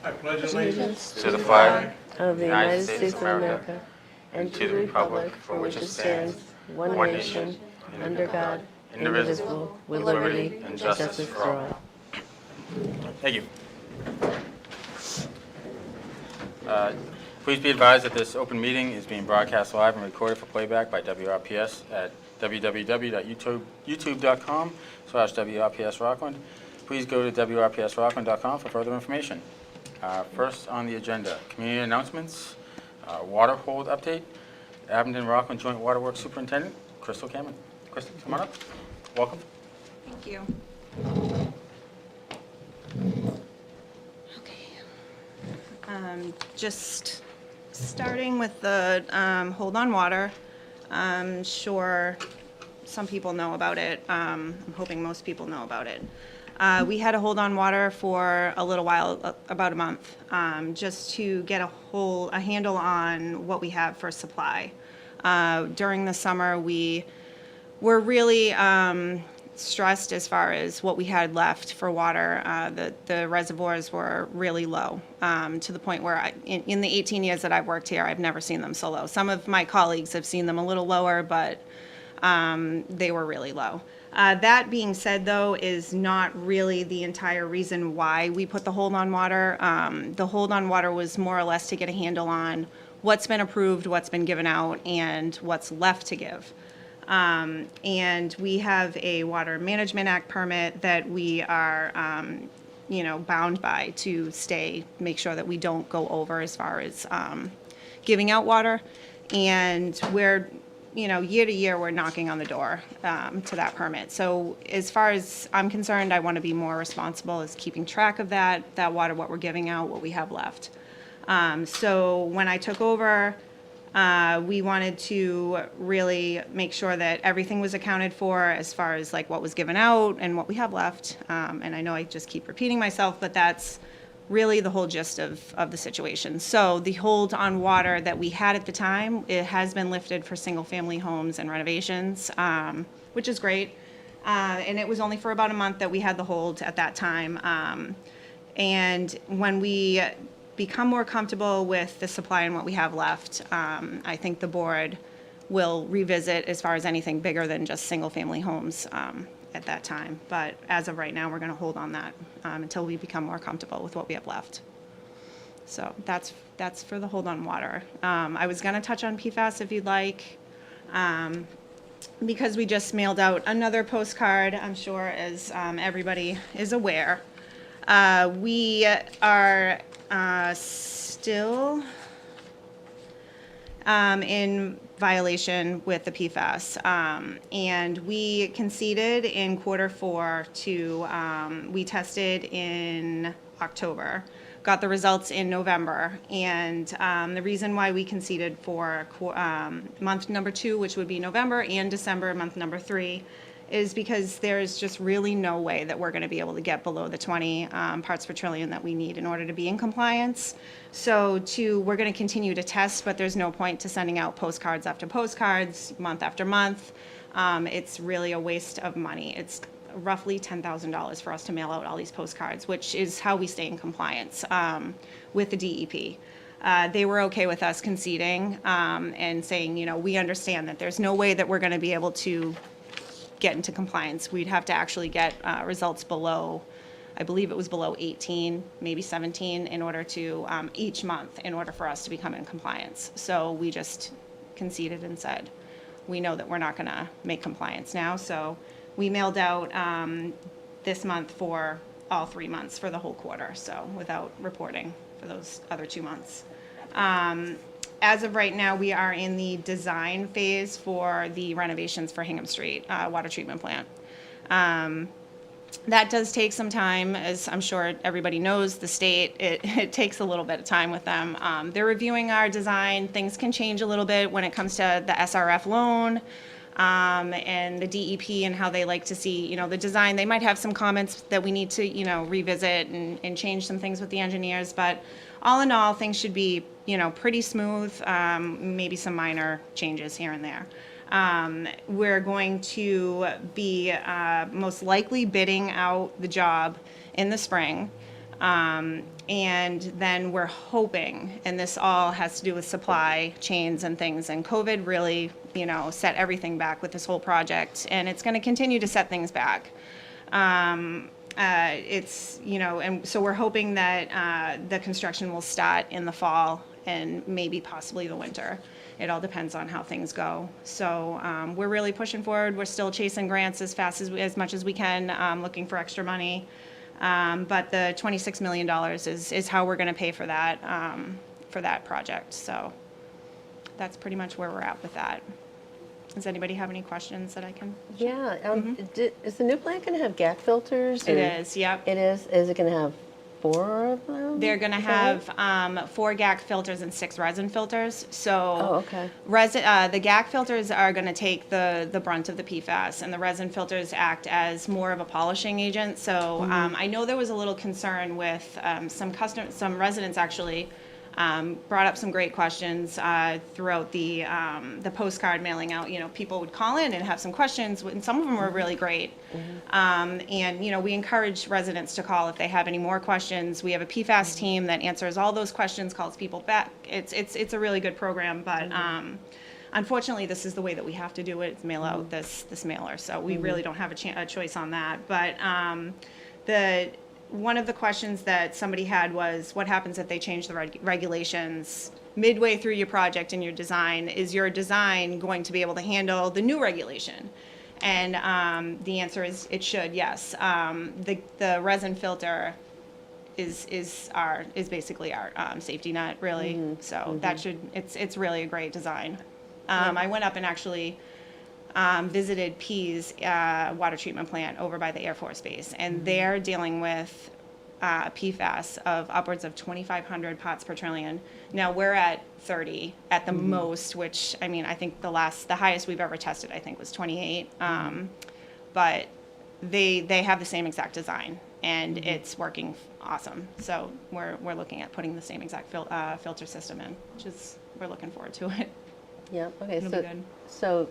I pledge allegiance to the flag of the United States of America and to the republic for which it stands, one nation, under God, indivisible, with liberty and justice for all. Thank you. Please be advised that this open meeting is being broadcast live and recorded for playback by WRPS at www.youtube.com/WRPS Rockland. Please go to WRPSRockland.com for further information. First on the agenda, community announcements, water hold update, Abington Rockland Joint Waterworks Superintendent, Crystal Cameron. Crystal, come on up. Welcome. Thank you. Okay. Just starting with the hold on water. I'm sure some people know about it. I'm hoping most people know about it. We had a hold on water for a little while, about a month, just to get a handle on what we have for supply. During the summer, we were really stressed as far as what we had left for water. The reservoirs were really low, to the point where in the 18 years that I've worked here, I've never seen them so low. Some of my colleagues have seen them a little lower, but they were really low. That being said, though, is not really the entire reason why we put the hold on water. The hold on water was more or less to get a handle on what's been approved, what's been given out, and what's left to give. And we have a Water Management Act permit that we are, bound by to make sure that we don't go over as far as giving out water. And we're year to year, we're knocking on the door to that permit. So as far as I'm concerned, I want to be more responsible as keeping track of that water, what we're giving out, what we have left. So when I took over, we wanted to really make sure that everything was accounted for as far as like what was given out and what we have left. And I know I just keep repeating myself, but that's really the whole gist of the situation. So the hold on water that we had at the time, it has been lifted for single family homes and renovations, which is great. And it was only for about a month that we had the hold at that time. And when we become more comfortable with the supply and what we have left, I think the board will revisit as far as anything bigger than just single family homes at that time. But as of right now, we're going to hold on that until we become more comfortable with what we have left. So that's for the hold on water. I was going to touch on PFAS if you'd like, because we just mailed out another postcard, I'm sure, as everybody is aware. We are still in violation with the PFAS. And we conceded in Q4 we tested in October, got the results in November. And the reason why we conceded for month number 2, which would be November, and December, month number 3, is because there's just really no way that we're going to be able to get below the 20 parts per trillion that we need in order to be in compliance. So we're going to continue to test, but there's no point to sending out postcards after postcards, month after month. It's really a waste of money. It's roughly $10,000 for us to mail out all these postcards, which is how we stay in compliance with the DEP. They were okay with us conceding and saying, we understand that there's no way that we're going to be able to get into compliance. We'd have to actually get results below, I believe it was below 18, maybe 17, in order to, each month, in order for us to become in compliance. So we just conceded and said, we know that we're not going to make compliance now. So we mailed out this month for all 3 months for the whole quarter, so without reporting for those other 2 months. As of right now, we are in the design phase for the renovations for Hingham Street water treatment plant. That does take some time, as I'm sure everybody knows, the state, it takes a little bit of time with them. They're reviewing our design. Things can change a little bit when it comes to the SRF loan and the DEP and how they like to see, the design. They might have some comments that we need to, revisit and change some things with the engineers, but all in all, things should be, pretty smooth, maybe some minor changes here and there. We're going to be most likely bidding out the job in the spring. And then we're hoping, and this all has to do with supply chains and things, and COVID really, set everything back with this whole project, and it's going to continue to set things back. And so we're hoping that the construction will start in the fall and maybe possibly the winter. It all depends on how things go. So we're really pushing forward. We're still chasing grants as much as we can, looking for extra money. But the $26 million is how we're going to pay for that project. So that's pretty much where we're at with that. Does anybody have any questions that I can? Yeah, is the new plant going to have GAC filters? It is, yep. It is? Is it going to have 4 of them? They're going to Is that have right? 4 GAC filters and 6 resin filters. So Oh, okay. the GAC filters are going to take the brunt of the PFAS, and the resin filters act as more of a polishing agent. So I know there was a little concern with some residents actually brought up some great questions throughout the postcard mailing out. People would call in and have some questions, and some of them were really great. And we encourage residents to call if they have any more questions. We have a PFAS team that answers all those questions, calls people back. It's a really good program, but unfortunately, this is the way that we have to do it. It's mail out this mailer, so we really don't have a choice on that. But one of the questions that somebody had was, what happens if they change the regulations midway through your project and your design? Is your design going to be able to handle the new regulation? And the answer is it should, yes. The resin filter is basically our safety net, really. So that it's really a great design. I went up and actually visited Pease water treatment plant over by the Air Force Base, and they're dealing with PFAS of upwards of 2,500 parts per trillion. Now we're at 30 at the most, which I think the highest we've ever tested I think was 28. But they have the same exact design, and it's working awesome. So we're looking at putting the same exact filter system in, which is we're looking forward to it. Yeah, okay. It'll be good. So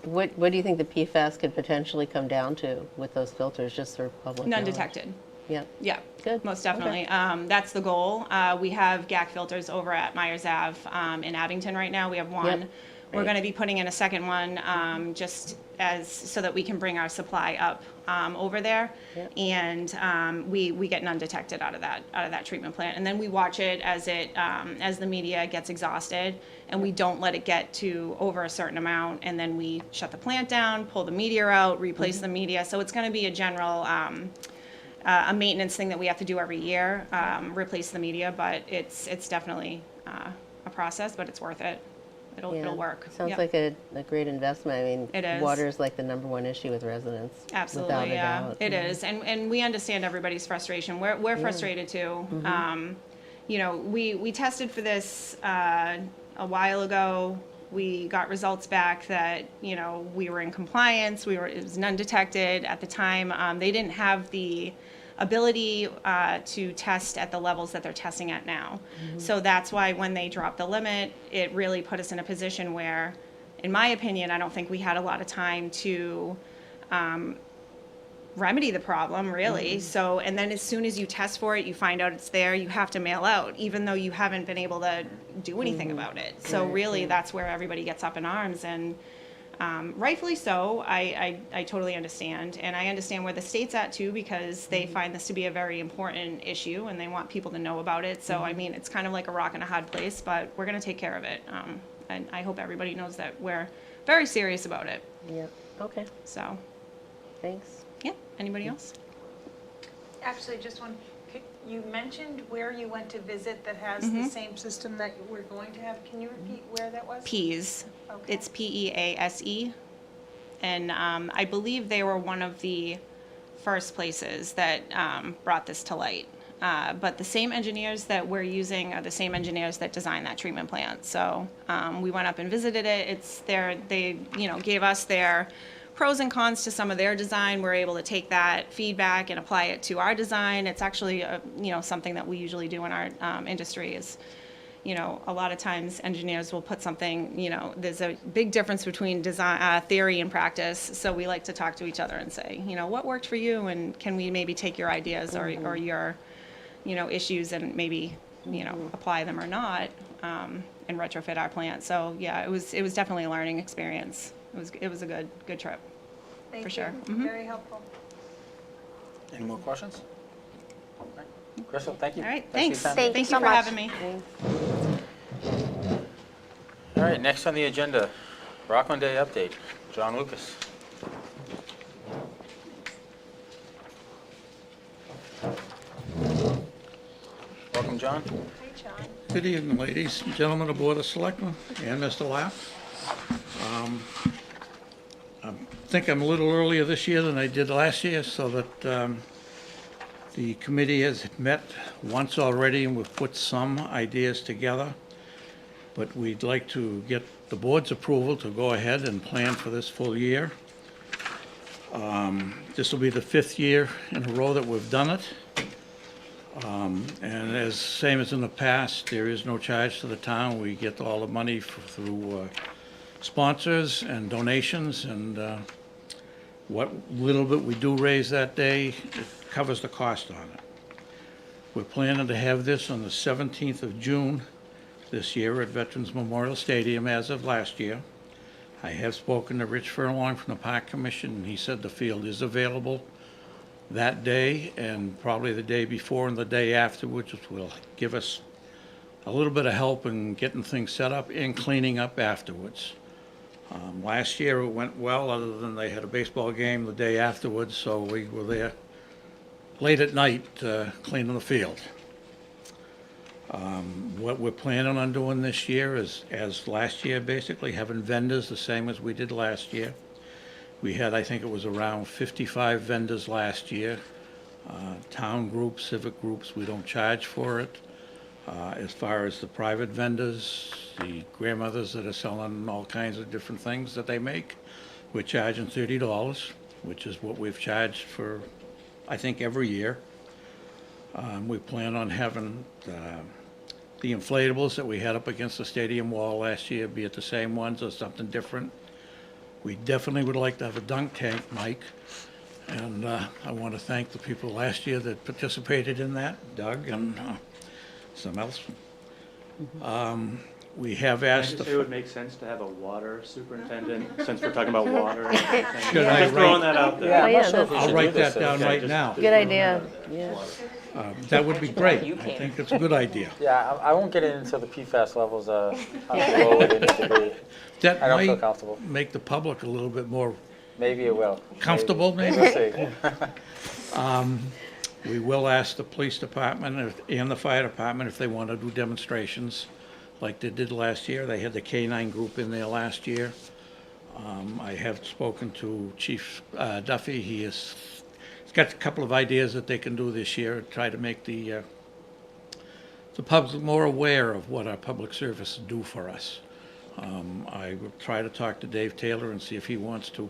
what do you think the PFAS could potentially come down to with those filters, just for public None knowledge? detected. Yeah. Yeah, Good. most definitely. That's the goal. We have GAC filters over at Myers Ave in Abington right now. We have one. Yep. We're Right. going to be putting in a second one just so that we can bring our supply up over there. Yep. And we get none detected out of that treatment plant. And then we watch it as the media gets exhausted, and we don't let it get to over a certain amount. And then we shut the plant down, pull the media out, replace the media. So it's going to be a general a maintenance thing that we have to do every year, replace the media. But it's definitely a process, but it's worth it. It'll work. Sounds Yep. like a great investment. I mean, It is. water is like the #1 issue with residents. Absolutely, without a yeah, doubt. it is, and we understand everybody's frustration. We're frustrated too. We tested for this a while ago. We got results back that we were in compliance. It was none detected at the time. They didn't have the ability to test at the levels that they're testing at now. So that's why when they dropped the limit, it really put us in a position where, in my opinion, I don't think we had a lot of time to remedy the problem, really. So, and then as soon as you test for it, you find out it's there, you have to mail out, even though you haven't been able to do anything about it. So really, that's where everybody gets up in arms, and rightfully so. I totally understand, and I understand where the state's at too, because they find this to be a very important issue, and they want people to know about it. So I mean, it's kind of like a rock and a hard place, but we're going to take care of it, and I hope everybody knows that we're very serious about it. Yeah. Okay. So, Thanks. yeah. Anybody else? Actually, just one, you mentioned where you went to visit that has the same system that we're going to have. Can you repeat where that was? Pease. Okay. It's PEASE. And I believe they were one of the first places that brought this to light. But the same engineers that we're using are the same engineers that designed that treatment plant. So we went up and visited it. They gave us their pros and cons to some of their design. We're able to take that feedback and apply it to our design. It's actually something that we usually do in our industry is, a lot of times engineers will put something, there's a big difference between design, theory and practice. So we like to talk to each other and say, what worked for you, and can we maybe take your ideas or your issues and maybe, apply them or not, and retrofit our plant. So yeah, it was definitely a learning experience. It was a good trip. Thank For you. sure. Very helpful. Any more questions? All right. Crystal, thank you. All right, for your thanks. time. Thank you Thank so for much. having me. All right, next on the agenda, Rockland Day update. John Lucas. Welcome, John. Hi, John. Good evening, ladies and gentlemen of the Board of Selectmen and Mr. Lapp. I think I'm a little earlier this year than I did last year, so that the committee has met once already, and we've put some ideas together. But we'd like to get the board's approval to go ahead and plan for this full year. This will be the 5th year in a row that we've done it. And as, same as in the past, there is no charge to the town. We get all the money through sponsors and donations, and what little bit we do raise that day, it covers the cost on it. We're planning to have this on the 17th of June this year at Veterans Memorial Stadium as of last year. I have spoken to Rich Furlong from the Park Commission, and he said the field is available that day and probably the day before and the day after, which will give us a little bit of help in getting things set up and cleaning up afterwards. Last year it went well, other than they had a baseball game the day afterwards, so we were there late at night cleaning the field. What we're planning on doing this year is, as last year, basically having vendors the same as we did last year. We had, I think it was around 55 vendors last year. Town groups, civic groups, we don't charge for it. As far as the private vendors, the grandmothers that are selling all kinds of different things that they make, we're charging $30, which is what we've charged for, I think, every year. We plan on having the inflatables that we had up against the stadium wall last year be at the same ones or something different. We definitely would like to have a dunk tank, Mike, and I want to thank the people last year that participated in that, Doug and some else. We have I asked just the... say it would make sense to have a water superintendent, since we're talking about water. and everything. Should I Just throwing write- that out there. Yeah, I'm yeah, not sure if we that's- I'll should write do this, that down Yeah, right just- now. Good idea, yeah. That would be great. I think it's a good idea. Yeah, I won't get into the PFAS levels, how low they need to be. That I don't feel might comfortable. make the public a little bit more Maybe it will. comfortable, maybe. We'll see. We will ask the police department and the fire department if they want to do demonstrations like they did last year. They had the K-9 group in there last year. I have spoken to Chief Duffy. He's got a couple of ideas that they can do this year, try to make the public more aware of what our public services do for us. I will try to talk to Dave Taylor and see if he wants to,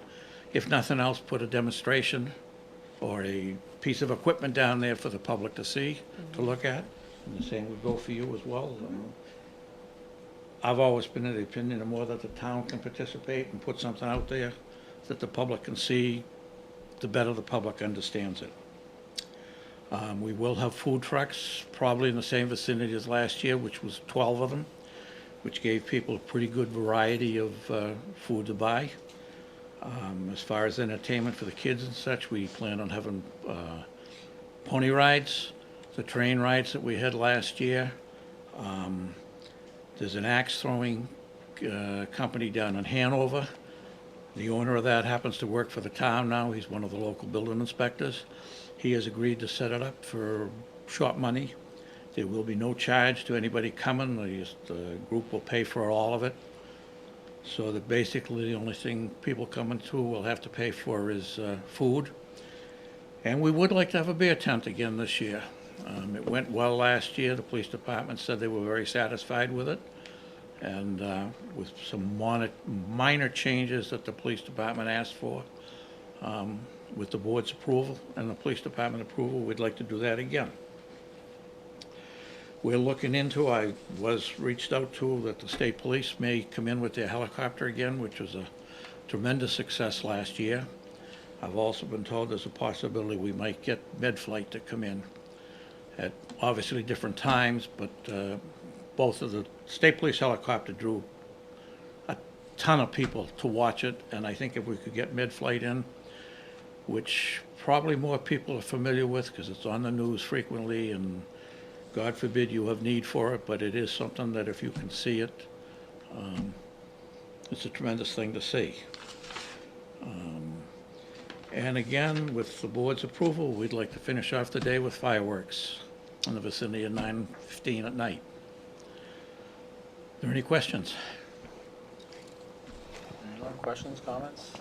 if nothing else, put a demonstration or a piece of equipment down there for the public to see, to look at. And the same would go for you as well. I've always been of the opinion the more that the town can participate and put something out there that the public can see, the better the public understands it. We will have food trucks, probably in the same vicinity as last year, which was 12 of them, which gave people a pretty good variety of food to buy. As far as entertainment for the kids and such, we plan on having pony rides, the train rides that we had last year. There's an axe throwing company down in Hanover. The owner of that happens to work for the town now. He's one of the local building inspectors. He has agreed to set it up for short money. There will be no charge to anybody coming. The group will pay for all of it. So that basically the only thing people coming to will have to pay for is food. And we would like to have a beer tent again this year. It went well last year. The police department said they were very satisfied with it. And with some minor changes that the police department asked for, with the board's approval and the police department approval, we'd like to do that again. We're looking into, I was reached out to that the state police may come in with their helicopter again, which was a tremendous success last year. I've also been told there's a possibility we might get Medflight to come in. at obviously different times, but both of the state police helicopter drew a ton of people to watch it, and I think if we could get mid-flight in, which probably more people are familiar with because it's on the news frequently, and God forbid you have need for it, but it is something that if you can see it, it's a tremendous thing to see. And again, with the board's approval, we'd like to finish off the day with fireworks in the vicinity of 9:15 at night. Are there any questions? Any more questions, comments?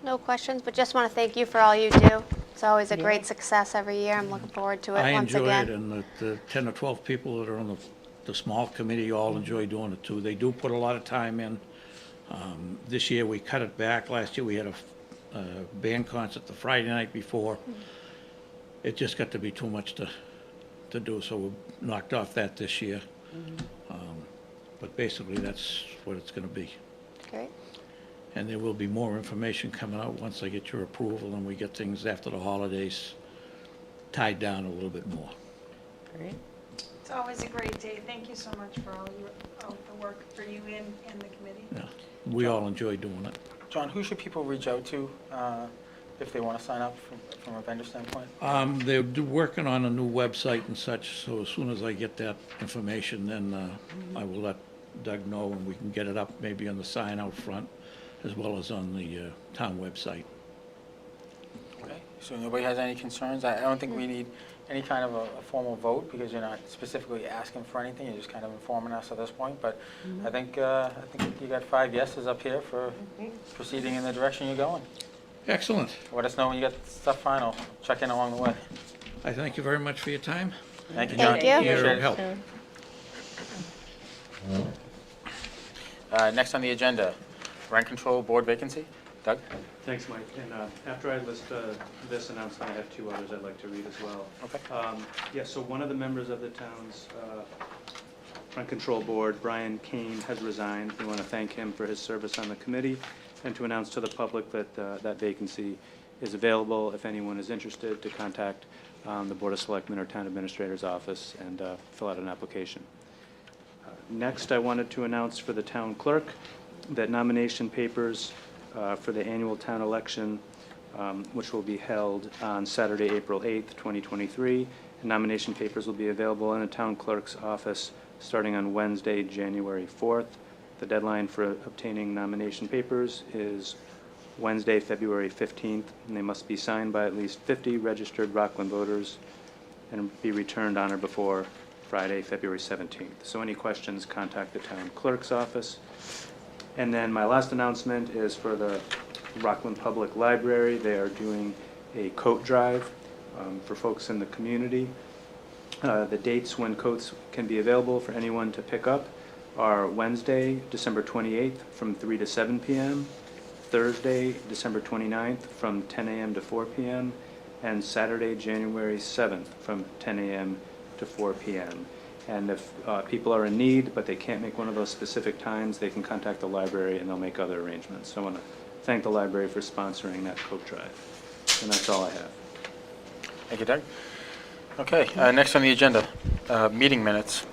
No questions, but just want to thank you for all you do. It's always a great success every year. I'm looking forward to it I once enjoy again. it, and the 10 or 12 people that are on the small committee all enjoy doing it too. They do put a lot of time in. This year, we cut it back. Last year, we had a band concert the Friday night before. It just got to be too much to do, so we knocked off that this year. But basically, that's what it's going to be. Great. And there will be more information coming out once I get your approval and we get things after the holidays tied down a little bit more. Great. It's always a great day. Thank you so much for all the work for you and the committee. Yeah, we all enjoy doing it. John, who should people reach out to if they want to sign up from a vendor standpoint? They're working on a new website and such, so as soon as I get that information, then I will let Doug know and we can get it up maybe on the sign out front as well as on the town website. Okay, so nobody has any concerns? I don't think we need any kind of a formal vote because you're not specifically asking for anything, you're just kind of informing us at this point, but I think you got 5 yeses up here for proceeding in the direction you're going. Excellent. Let us know when you get stuff final. Check in along the way. I thank you very much for your time. Thank you, John. Thank you. Appreciate Your it. help. Next on the agenda, rent control board vacancy. Doug? Thanks, Mike. And after I list this announcement, I have 2 others I'd like to read as well. Okay. Yeah, so one of the members of the town's rent control board, Brian Kane, has resigned. We want to thank him for his service on the committee and to announce to the public that that vacancy is available if anyone is interested to contact the Board of Selectmen or Town Administrator's office and fill out an application. Next, I wanted to announce for the town clerk that nomination papers for the annual town election, which will be held on Saturday, April 8th, 2023. And nomination papers will be available in the town clerk's office starting on Wednesday, January 4th. The deadline for obtaining nomination papers is Wednesday, February 15th, and they must be signed by at least 50 registered Rockland voters and be returned on or before Friday, February 17th. So any questions, contact the town clerk's office. And then my last announcement is for the Rockland Public Library. They are doing a coat drive for folks in the community. The dates when coats can be available for anyone to pick up are Wednesday, December 28th from 3 to 7 p.m., Thursday, December 29th from 10 a.m. to 4 p.m., and Saturday, January 7th from 10 a.m. to 4 p.m. And if people are in need, but they can't make one of those specific times, they can contact the library and they'll make other arrangements. So I want to thank the library for sponsoring that coat drive. And that's all I have. Thank you, Doug. Okay, next on the agenda, meeting minutes.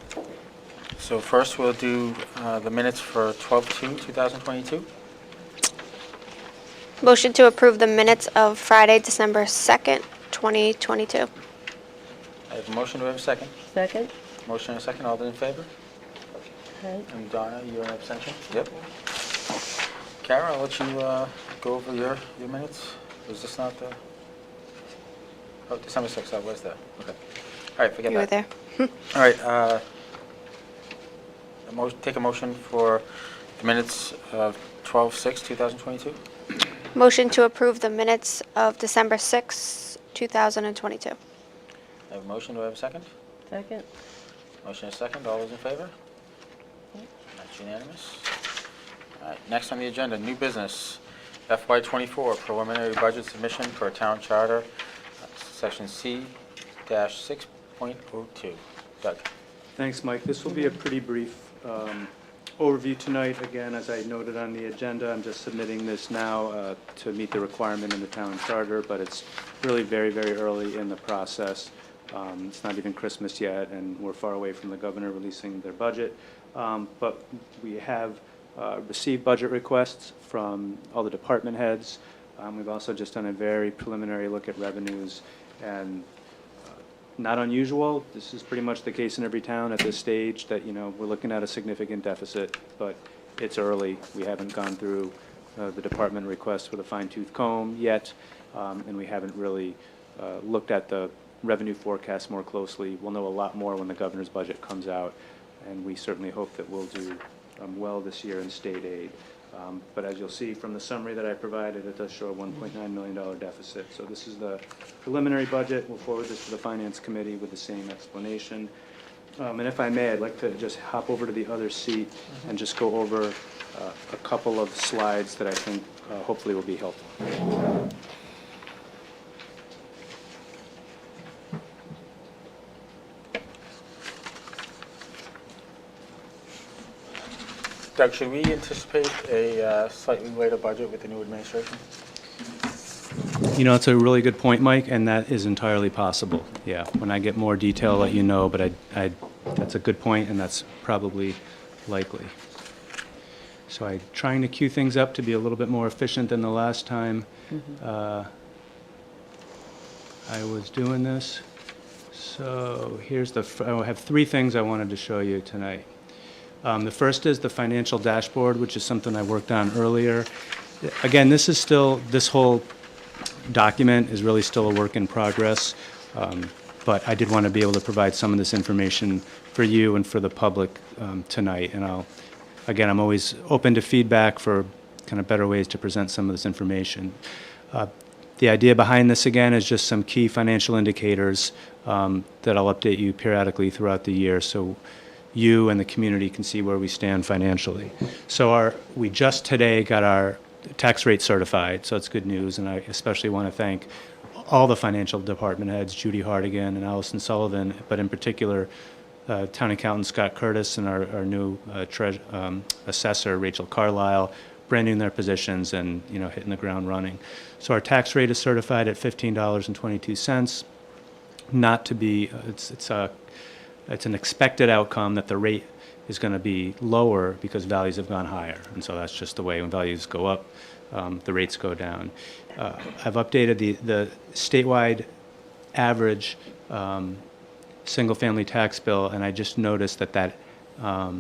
So first we'll do the minutes for 12/2/2022. Motion to approve the minutes of Friday, December 2nd, 2022. I have a motion, do I have a second? Second. Motion and a second, all those in favor? Okay. And Donna, you're an abstention? Yep. Kara, I'll let you go over your minutes. Was this not the, oh, December 6th, that was there. Okay. All right, forget You were that. there. All right, take a motion for the minutes of 12/6/2022. Motion to approve the minutes of December 6th, 2022. I have a motion, do I have a second? Second. Motion and a second, all those in favor? That's unanimous. All right, next on the agenda, new business, FY24 preliminary budget submission per town charter, section C-6.02. Doug? Thanks, Mike. This will be a pretty brief overview tonight. Again, as I noted on the agenda, I'm just submitting this now to meet the requirement in the town charter, but it's really very, very early in the process. It's not even Christmas yet, and we're far away from the governor releasing their budget. But we have received budget requests from all the department heads. We've also just done a very preliminary look at revenues, and not unusual. This is pretty much the case in every town at this stage, that, we're looking at a significant deficit, but it's early. We haven't gone through the department requests with a fine-tooth comb yet, and we haven't really looked at the revenue forecast more closely. We'll know a lot more when the governor's budget comes out, and we certainly hope that we'll do well this year in state aid. But as you'll see from the summary that I provided, it does show a $1.9 million deficit. So this is the preliminary budget. We'll forward this to the Finance Committee with the same explanation. And if I may, I'd like to just hop over to the other seat and just go over a couple of slides that I think hopefully will be helpful. Doug, should we anticipate a slightly later budget with the new administration? It's a really good point, Mike, and that is entirely possible. Yeah, when I get more detail, I'll let you know, but that's a good point, and that's probably likely. So I'm trying to queue things up to be a little bit more efficient than the last time I was doing this. So here's I have three things I wanted to show you tonight. The first is the financial dashboard, which is something I worked on earlier. Again, this whole document is really still a work in progress, but I did want to be able to provide some of this information for you and for the public tonight. And I'm always open to feedback for kind of better ways to present some of this information. The idea behind this, again, is just some key financial indicators that I'll update you periodically throughout the year, so you and the community can see where we stand financially. So we just today got our tax rate certified, so it's good news, and I especially want to thank all the financial department heads, Judy Hardigan and Allison Sullivan, but in particular, Town Accountant Scott Curtis and our new assessor, Rachel Carlisle, branding their positions and hitting the ground running. So our tax rate is certified at $15.22. Not to be, it's an expected outcome that the rate is going to be lower because values have gone higher. And so that's just the way when values go up, the rates go down. I've updated the statewide average single-family tax bill, and I just noticed that oh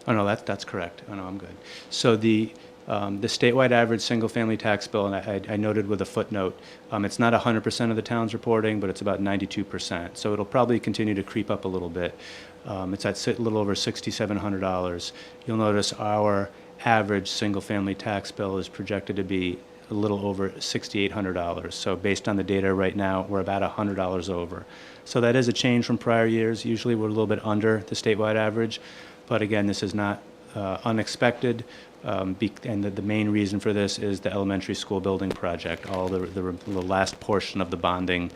no, that's correct. Oh no, I'm good. So the statewide average single-family tax bill, and I noted with a footnote, it's not 100% of the towns reporting, but it's about 92%. So it'll probably continue to creep up a little bit. It's at a little over $6,700. You'll notice our average single-family tax bill is projected to be a little over $6,800. So based on the data right now, we're about $100 over. So that is a change from prior years. Usually we're a little bit under the statewide average, but again, this is not unexpected. And the main reason for this is the elementary school building project. All the last portion of the bonding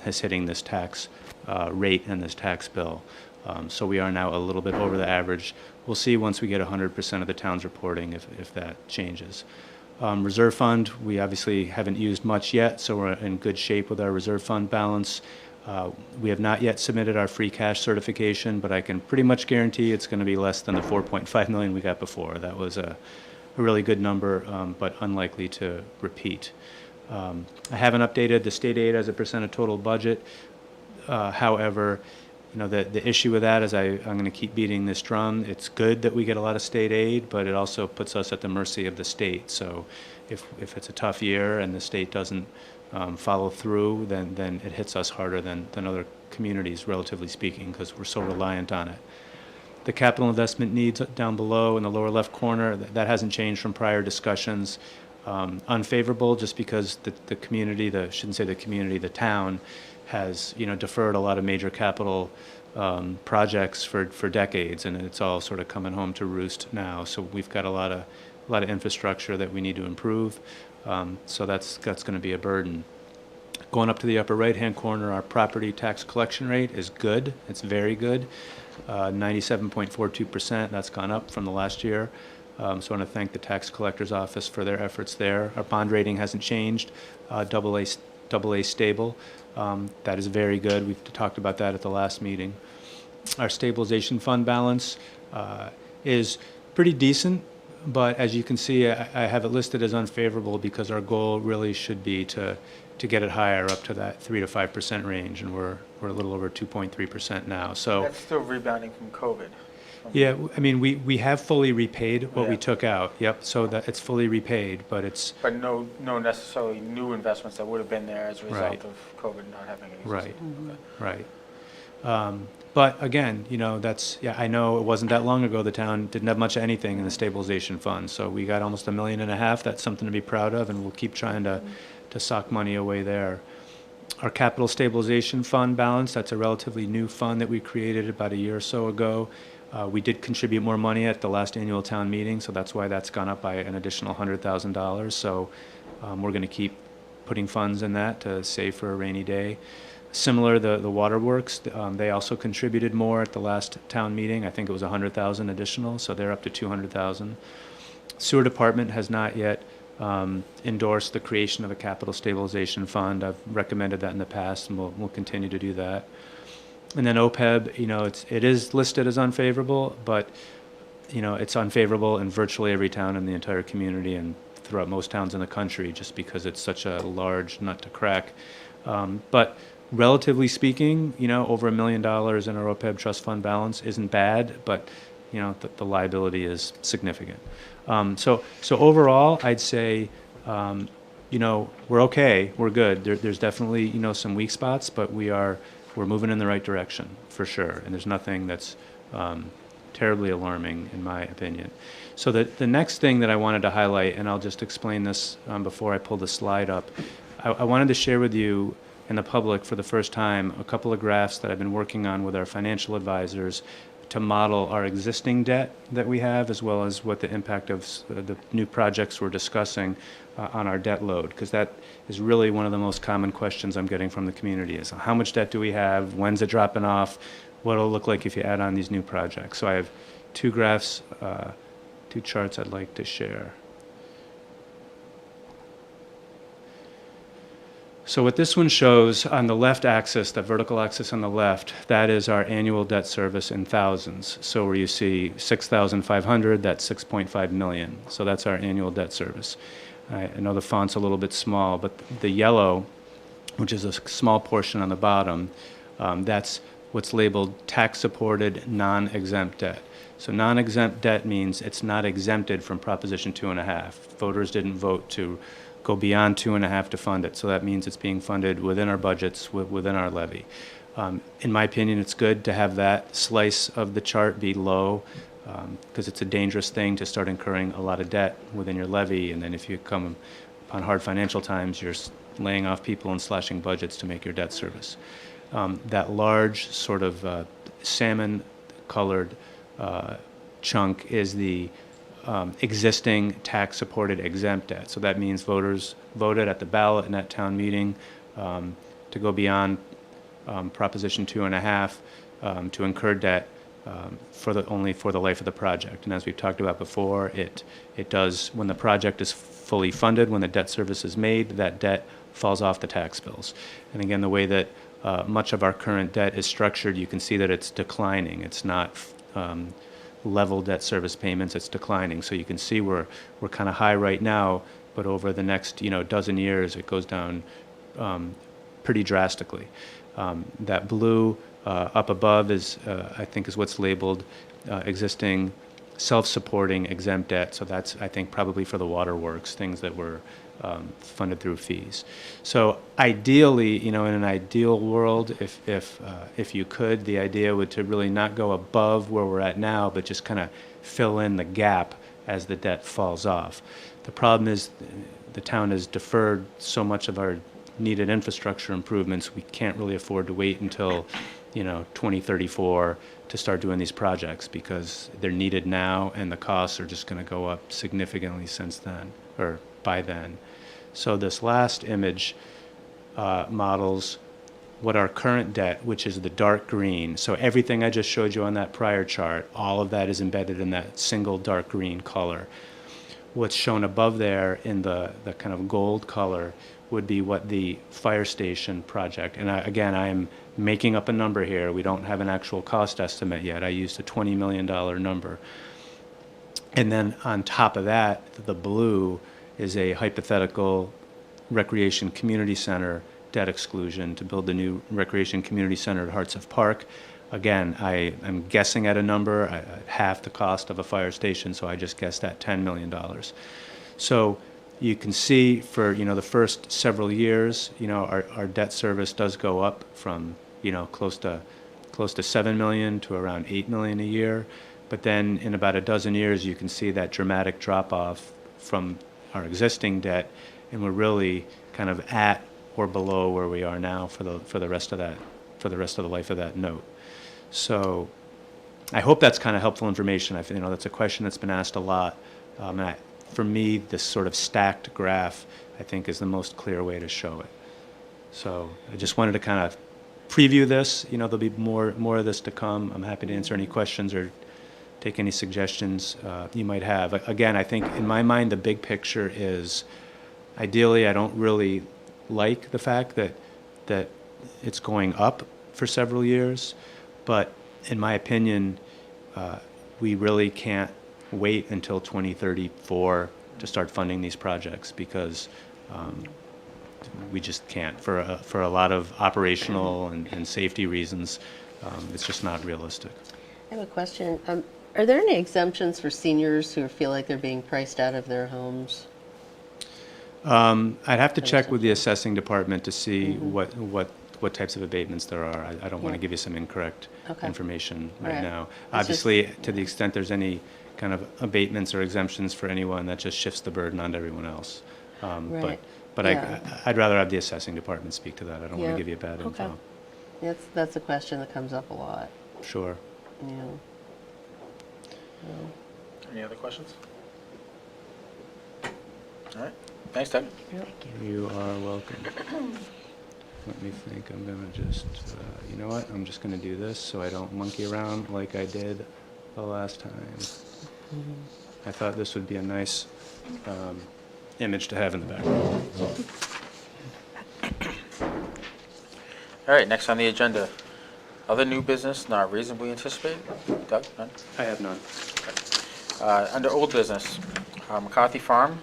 is hitting this tax rate and this tax bill. So we are now a little bit over the average. We'll see once we get 100% of the towns reporting if that changes. Reserve fund, we obviously haven't used much yet, so we're in good shape with our reserve fund balance. We have not yet submitted our free cash certification, but I can pretty much guarantee it's going to be less than the $4.5 million we got before. That was a really good number, but unlikely to repeat. I haven't updated the state aid as a percent of total budget. However, the issue with that is I'm going to keep beating this drum. It's good that we get a lot of state aid, but it also puts us at the mercy of the state. So if it's a tough year and the state doesn't follow through, then it hits us harder than other communities, relatively speaking, because we're so reliant on it. The capital investment needs down below in the lower left corner, that hasn't changed from prior discussions. Unfavorable just because the community, the town has deferred a lot of major capital projects for decades, and it's all sort of coming home to roost now. So we've got a lot of infrastructure that we need to improve. So that's going to be a burden. Going up to the upper right-hand corner, our property tax collection rate is good. It's very good, 97.42%. That's gone up from the last year. So I want to thank the tax collector's office for their efforts there. Our bond rating hasn't changed, double A stable. That is very good. We talked about that at the last meeting. Our stabilization fund balance is pretty decent, but as you can see, I have it listed as unfavorable because our goal really should be to get it higher up to that 3 to 5% range, and we're a little over 2.3% now. So That's still rebounding from COVID. yeah, I mean, we have fully repaid what we Yeah. took out. Yep, so that it's fully repaid, but it's But no necessarily new investments that would have been there as a result Right. of COVID not having existed. Right. Okay. right. But again, that's, yeah, I know it wasn't that long ago the town didn't have much of anything in the stabilization fund, so we got almost $1.5 million. That's something to be proud of, and we'll keep trying to sock money away there. Our capital stabilization fund balance, that's a relatively new fund that we created about a year or so ago. We did contribute more money at the last annual town meeting, so that's why that's gone up by an additional $100,000. So we're going to keep putting funds in that to save for a rainy day. Similar, the waterworks, they also contributed more at the last town meeting. I think it was 100,000 additional, so they're up to 200,000. Sewer department has not yet endorsed the creation of a capital stabilization fund. I've recommended that in the past, and we'll continue to do that. And then OPEB, it is listed as unfavorable, but it's unfavorable in virtually every town in the entire community and throughout most towns in the country, just because it's such a large nut to crack. But relatively speaking, over $1 million in our OPEB trust fund balance isn't bad, but the liability is significant. So overall, I'd say we're okay, we're good. There's definitely some weak spots, but we're moving in the right direction for sure, and there's nothing that's terribly alarming in my opinion. So the next thing that I wanted to highlight, and I'll just explain this before I pull the slide up, I wanted to share with you and the public for the first time a couple of graphs that I've been working on with our financial advisors to model our existing debt that we have, as well as what the impact of the new projects we're discussing on our debt load, because that is really one of the most common questions I'm getting from the community is how much debt do we have, when's it dropping off, what it'll look like if you add on these new projects. So I have two graphs, two charts I'd like to share. So what this one shows on the left axis, the vertical axis on the left, that is our annual debt service in thousands. So where you see 6,500, that's 6.5 million. So that's our annual debt service. I know the font's a little bit small, but the yellow, which is a small portion on the bottom, that's what's labeled tax-supported non-exempt debt. So non-exempt debt means it's not exempted from Proposition 2.5. Voters didn't vote to go beyond 2.5 to fund it. So that means it's being funded within our budgets, within our levy. In my opinion, it's good to have that slice of the chart be low, because it's a dangerous thing to start incurring a lot of debt within your levy, and then if you come upon hard financial times, you're laying off people and slashing budgets to make your debt service. That large sort of salmon-colored chunk is the existing tax-supported exempt debt. So that means voters voted at the ballot and at town meeting to go beyond Proposition 2.5 to incur debt only for the life of the project. And as we've talked about before, it does, when the project is fully funded, when the debt service is made, that debt falls off the tax bills. And again, the way that much of our current debt is structured, you can see that it's declining. It's not level debt service payments, it's declining. So you can see we're kind of high right now, but over the next dozen years, it goes down pretty drastically. That blue up above is, I think, is what's labeled existing self-supporting exempt debt. So that's, I think, probably for the waterworks, things that were funded through fees. So ideally, in an ideal world, if you could, the idea would to really not go above where we're at now, but just kind of fill in the gap as the debt falls off. The problem is the town has deferred so much of our needed infrastructure improvements. We can't really afford to wait until 2034 to start doing these projects, because they're needed now and the costs are just going to go up significantly since then, or by then. So this last image models what our current debt, which is the dark green. So everything I just showed you on that prior chart, all of that is embedded in that single dark green color. What's shown above there in the kind of gold color would be what the fire station project, and again, I am making up a number here. We don't have an actual cost estimate yet. I used a $20 million number. And then on top of that, the blue is a hypothetical recreation community center debt exclusion to build the new recreation community center at Hartsuff Park. Again, I am guessing at a number, half the cost of a fire station, so I just guessed at $10 million. So you can see for, the first several years, our debt service does go up from, close to $7 million to around $8 million a year. But then in about a dozen years, you can see that dramatic drop off from our existing debt, and we're really kind of at or below where we are now for the rest of the life of that note. So I hope that's kind of helpful information. That's a question that's been asked a lot. For me, this sort of stacked graph, I think, is the most clear way to show it. So I just wanted to kind of preview this. There'll be more of this to come. I'm happy to answer any questions or take any suggestions you might have. Again, I think in my mind, the big picture is, ideally, I don't really like the fact that it's going up for several years, but in my opinion, we really can't wait until 2034 to start funding these projects, because we just can't. For a lot of operational and safety reasons, it's just not realistic. I have a question. Are there any exemptions for seniors who feel like they're being priced out of their homes? I'd have to check with the assessing department to see what types of abatements there are. I don't want to give you some incorrect information right now. Obviously, to the extent there's any kind of abatements or exemptions for anyone, that just shifts the burden onto everyone else. Right. But I'd rather have the assessing department speak to that. I don't want to give you bad info. That's a question that comes up a lot. Sure. Yeah. Any other questions? All right. Thanks, Doug. You are welcome. Let me think. I'm going to just, you know what? I'm just going to do this so I don't monkey around like I did the last time. I thought this would be a nice image to have in the background. All right, next on the agenda, other new business not reasonably anticipated. Doug, none? I have none. Under old business, McCarthy Farm,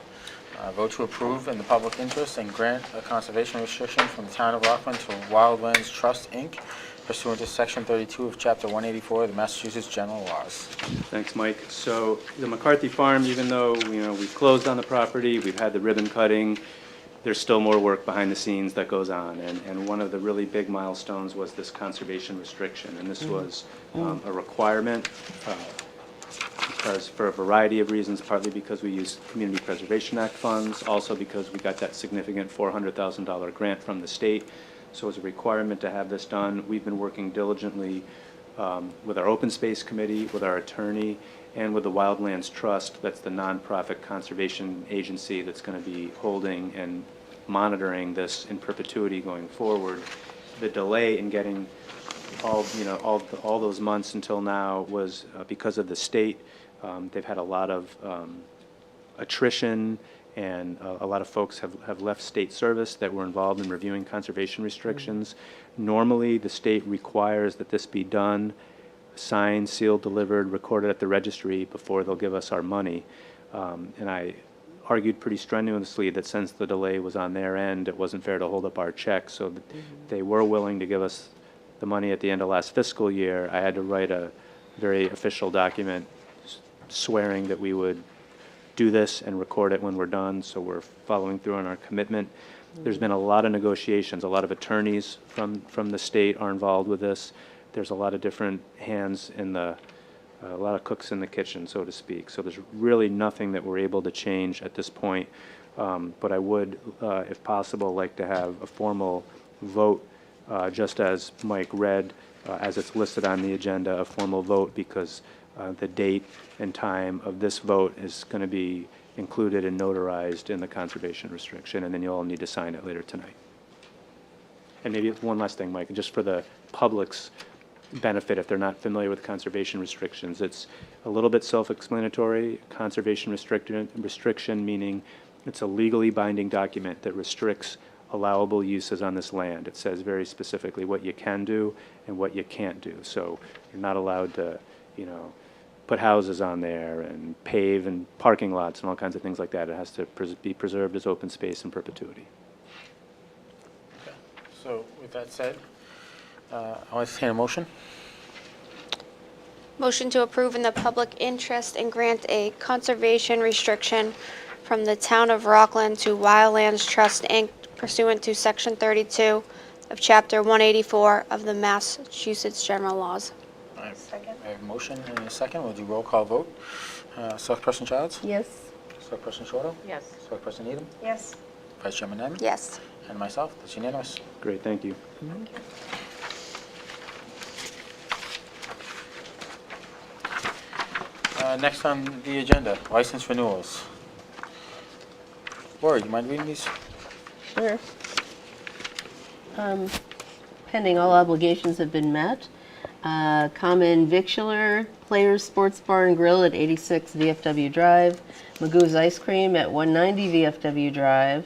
vote to approve in the public interest and grant a conservation restriction from the town of Rockland to Wildlands Trust, Inc., pursuant to Section 32 of Chapter 184 of the Massachusetts General Laws. Thanks, Mike. So the McCarthy Farm, even though we've closed on the property, we've had the ribbon cutting, there's still more work behind the scenes that goes on. And one of the really big milestones was this conservation restriction. And this was a requirement because for a variety of reasons, partly because we used Community Preservation Act funds, also because we got that significant $400,000 grant from the state. So it's a requirement to have this done. We've been working diligently with our Open Space Committee, with our attorney, and with the Wildlands Trust. That's the nonprofit conservation agency that's going to be holding and monitoring this in perpetuity going forward. The delay in getting all those months until now was because of the state. They've had a lot of attrition, and a lot of folks have left state service that were involved in reviewing conservation restrictions. Normally, the state requires that this be done, signed, sealed, delivered, recorded at the registry before they'll give us our money. And I argued pretty strenuously that since the delay was on their end, it wasn't fair to hold up our check, so that they were willing to give us the money at the end of last fiscal year. I had to write a very official document swearing that we would do this and record it when we're done, so we're following through on our commitment. There's been a lot of negotiations. A lot of attorneys from the state are involved with this. There's a lot of different hands in a lot of cooks in the kitchen, so to speak. So there's really nothing that we're able to change at this point. But I would, if possible, like to have a formal vote, just as Mike read, as it's listed on the agenda, a formal vote, because the date and time of this vote is going to be included and notarized in the conservation restriction, and then you'll all need to sign it later tonight. And maybe one last thing, Mike, just for the public's benefit, if they're not familiar with conservation restrictions, it's a little bit self-explanatory. Conservation restriction meaning it's a legally binding document that restricts allowable uses on this land. It says very specifically what you can do and what you can't do. So you're not allowed to, put houses on there and pave and parking lots and all kinds of things like that. It has to be preserved as open space in perpetuity. Okay. So with that said, I'll entertain a motion. Motion to approve in the public interest and grant a conservation restriction from the town of Rockland to Wildlands Trust, Inc. pursuant to Section 32 of Chapter 184 of the Massachusetts General Laws. Second. I have a motion and a second. We'll do roll call vote. Selectperson Childs? Yes. Selectperson Shortall? Yes. Selectperson Needham? Yes. Vice Chairman Nyman? Yes. And myself, that's unanimous. Great, thank you. Next on the agenda, license renewals. Lori, do you mind reading these? Sure. Pending all obligations have been met. Common Victular, Players Sports Bar and Grill at 86 VFW Drive, Magoo's Ice Cream at 190 VFW Drive,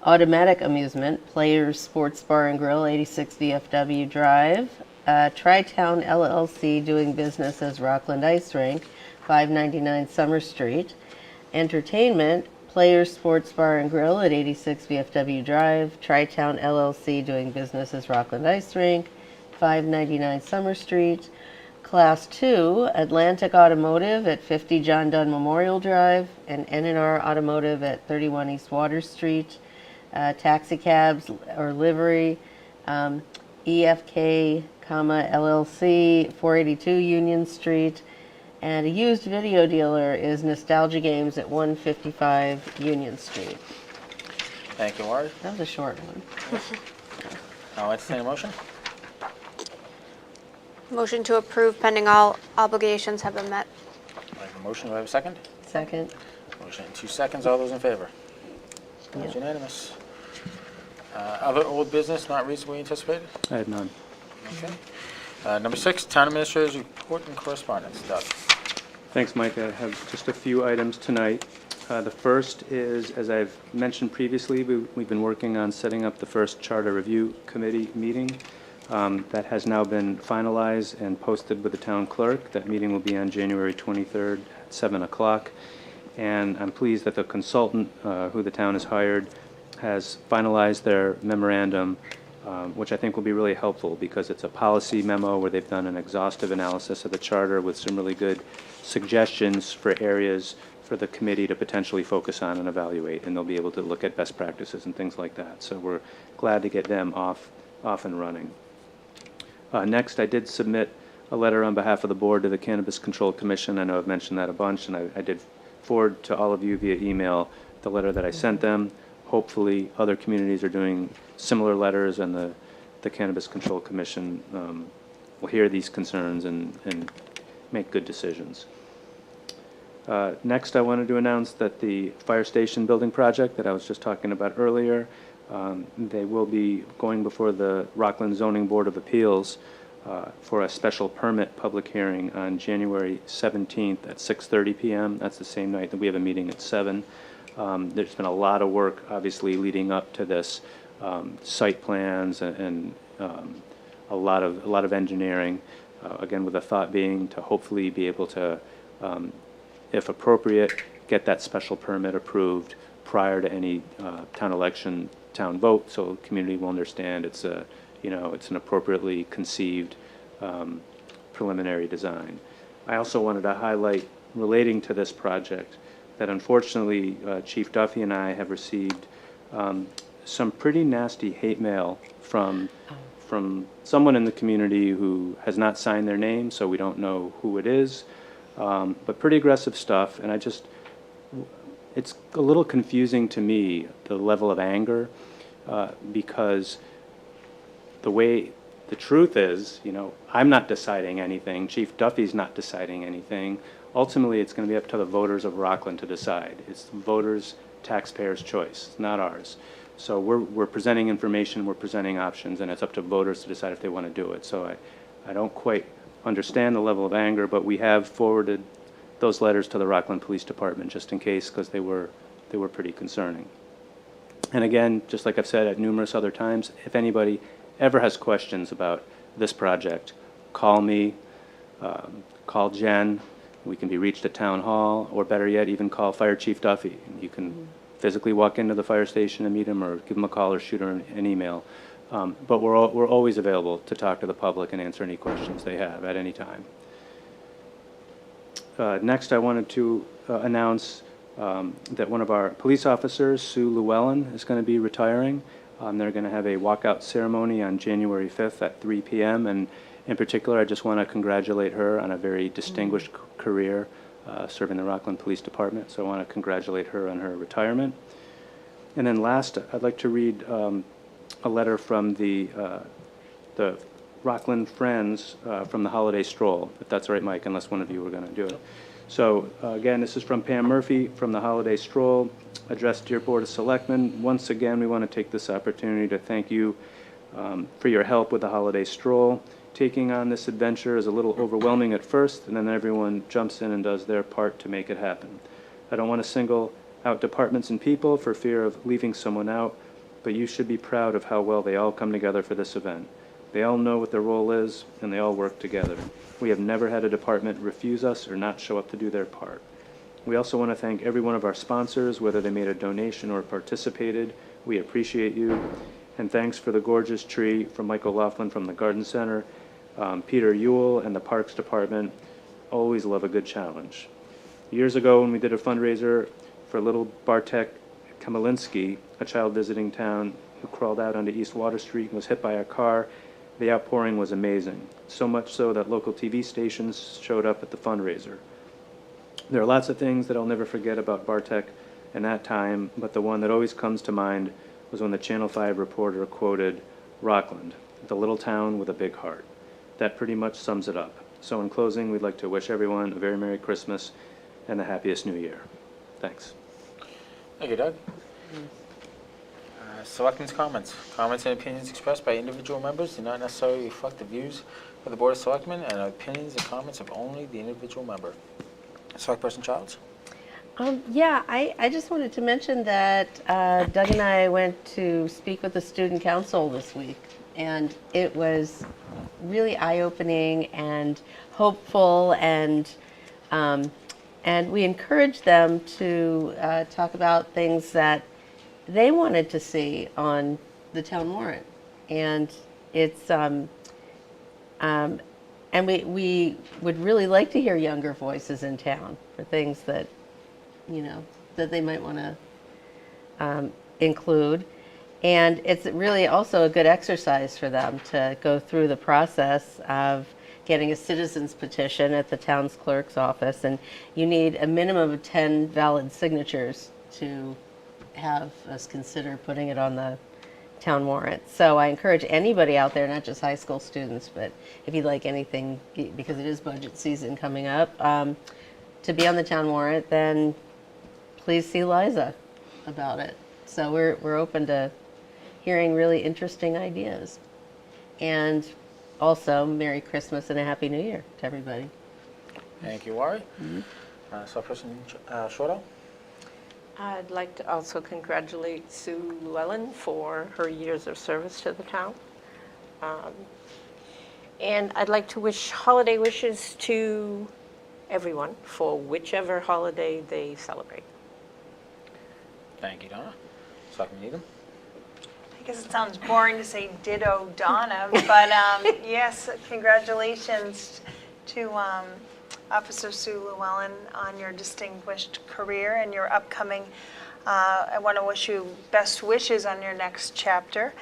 Automatic Amusement, Players Sports Bar and Grill, 86 VFW Drive, Tri-Town LLC doing business as Rockland Ice Rink, 599 Summer Street, Entertainment, Players Sports Bar and Grill at 86 VFW Drive, Tri-Town LLC doing business as Rockland Ice Rink, 599 Summer Street, Class 2, Atlantic Automotive at 50 John Dunn Memorial Drive, and N&R Automotive at 31 East Water Street, taxi cabs or livery, EFK, LLC, 482 Union Street, and a used video dealer is Nostalgia Games at 155 Union Street. Thank you, Lori. That was a short one. I'll entertain a motion. Motion to approve pending all obligations have been met. I have a motion. Do I have a second? Second. Motion in 2 seconds. All those in favor? That's unanimous. Other old business not reasonably anticipated? I have none. Okay. Number 6, Town Administrator's Report and Correspondence. Doug. Thanks, Mike. I have just a few items tonight. The first is, as I've mentioned previously, we've been working on setting up the first Charter Review Committee meeting. That has now been finalized and posted with the town clerk. That meeting will be on January 23rd at 7 o'clock. And I'm pleased that the consultant who the town has hired has finalized their memorandum, which I think will be really helpful because it's a policy memo where they've done an exhaustive analysis of the charter with some really good suggestions for areas for the committee to potentially focus on and evaluate, and they'll be able to look at best practices and things like that. So we're glad to get them off and running. Next, I did submit a letter on behalf of the board to the Cannabis Control Commission. I know I've mentioned that a bunch, and I did forward to all of you via email the letter that I sent them. Hopefully, other communities are doing similar letters, and the Cannabis Control Commission will hear these concerns and make good decisions. Next, I wanted to announce that the fire station building project that I was just talking about earlier, they will be going before the Rockland Zoning Board of Appeals for a special permit public hearing on January 17th at 6:30 p.m. That's the same night that we have a meeting at 7. There's been a lot of work, obviously, leading up to this, site plans and a lot of engineering. Again, with the thought being to hopefully be able to, if appropriate, get that special permit approved prior to any town election, town vote, so the community will understand it's a, it's an appropriately conceived preliminary design. I also wanted to highlight, relating to this project, that unfortunately Chief Duffy and I have received some pretty nasty hate mail from someone in the community who has not signed their name, so we don't know who it is, but pretty aggressive stuff, and it's a little confusing to me, the level of anger, because the truth is, I'm not deciding anything, Chief Duffy's not deciding anything. Ultimately, it's going to be up to the voters of Rockland to decide. It's the voters, taxpayers' choice, not ours. So we're presenting information, we're presenting options, and it's up to voters to decide if they want to do it. So I don't quite understand the level of anger, but we have forwarded those letters to the Rockland Police Department just in case, because they were pretty concerning. And again, just like I've said at numerous other times, if anybody ever has questions about this project, call me, call Jen. We can be reached at Town Hall, or better yet, even call Fire Chief Duffy. You can physically walk into the fire station and meet him, or give him a call or shoot her an email. But we're always available to talk to the public and answer any questions they have at any time. Next, I wanted to announce that one of our police officers, Sue Llewellyn, is going to be retiring. They're going to have a walkout ceremony on January 5th at 3 p.m. And in particular, I just want to congratulate her on a very distinguished career serving the Rockland Police Department. So I want to congratulate her on her retirement. And then last, I'd like to read a letter from the Rockland Friends from the Holiday Stroll, if that's all right, Mike, unless one of you were going to do it. So again, this is from Pam Murphy from the Holiday Stroll, addressed to your Board of Selectmen. Once again, we want to take this opportunity to thank you for your help with the Holiday Stroll. Taking on this adventure is a little overwhelming at first, and then everyone jumps in and does their part to make it happen. I don't want to single out departments and people for fear of leaving someone out, but you should be proud of how well they all come together for this event. They all know what their role is, and they all work together. We have never had a department refuse us or not show up to do their part. We also want to thank every one of our sponsors, whether they made a donation or participated. We appreciate you. And thanks for the gorgeous tree from Michael Laughlin from the Garden Center, Peter Ewell and the Parks Department. Always love a good challenge. Years ago, when we did a fundraiser for little Bartek Kamalinsky, a child visiting town who crawled out onto East Water Street and was hit by a car, the outpouring was amazing. So much so that local TV stations showed up at the fundraiser. There are lots of things that I'll never forget about Bartek and that time, but the one that always comes to mind was when the Channel 5 reporter quoted Rockland, the little town with a big heart. That pretty much sums it up. So in closing, we'd like to wish everyone a very Merry Christmas and the happiest New Year. Thanks. Thank you, Doug. Selectmen's comments. Comments and opinions expressed by individual members do not necessarily reflect the views of the Board of Selectmen and are opinions and comments of only the individual member. Selectperson Childs. Yeah, I just wanted to mention that Doug and I went to speak with the student council this week, and it was really eye-opening and hopeful, and we encouraged them to talk about things that they wanted to see on the town warrant. And it's and we would really like to hear younger voices in town for things that, you know, that they might want to include. And it's really also a good exercise for them to go through the process of getting a citizen's petition at the town's clerk's office. And you need a minimum of 10 valid signatures to have us consider putting it on the town warrant. So I encourage anybody out there, not just high school students, but if you'd like anything, because it is budget season coming up, to be on the town warrant, then please see Liza about it. So we're open to hearing really interesting ideas. And also, Merry Christmas and a Happy New Year to everybody. Thank you, Wari. Selectperson Shortall. I'd like to also congratulate Sue Llewellyn for her years of service to the town. And I'd like to wish holiday wishes to everyone for whichever holiday they celebrate. Thank you, Donna. Selectman Needham. I guess it sounds boring to say ditto Donna, but yes, congratulations to Officer Sue Llewellyn on your distinguished career and your upcoming, I want to wish you best wishes on your next chapter.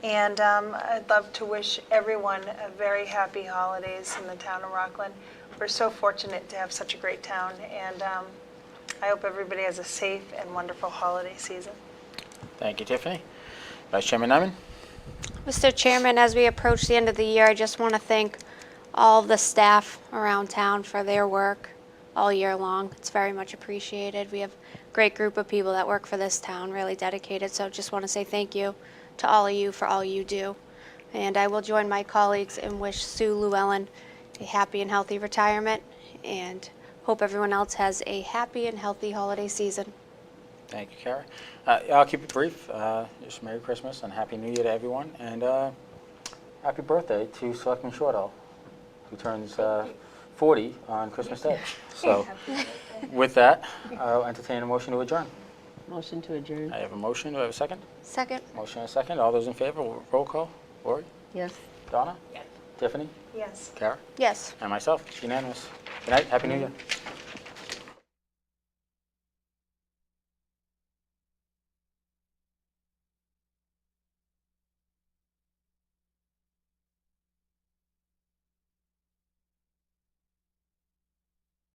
And I'd love to wish everyone a very happy holidays in the town of Rockland. We're so fortunate to have such a great town, and I hope everybody has a safe and wonderful holiday season. Thank you, Tiffany. Vice Chairman Nyman. Mr. Chairman, as we approach the end of the year, I just want to thank all the staff around town for their work all year long. It's very much appreciated. We have a great group of people that work for this town, really dedicated. So just want to say thank you to all of you for all you do. And I will join my colleagues and wish Sue Llewellyn a happy and healthy retirement, and hope everyone else has a happy and healthy holiday season. Thank you, Kara. I'll keep it brief. Just Merry Christmas and Happy New Year to everyone, and happy birthday to Selectman Shortall, who turns 40 on Christmas Day. So, with that, I'll entertain a motion to adjourn. Motion to adjourn. I have a motion. Do I have a second? Second. Motion and a second. All those in favor, roll call. Lori? Yes. Donna? Yes. Tiffany? Yes. Kara? Yes. And myself. It's unanimous. Good night. Happy New Year.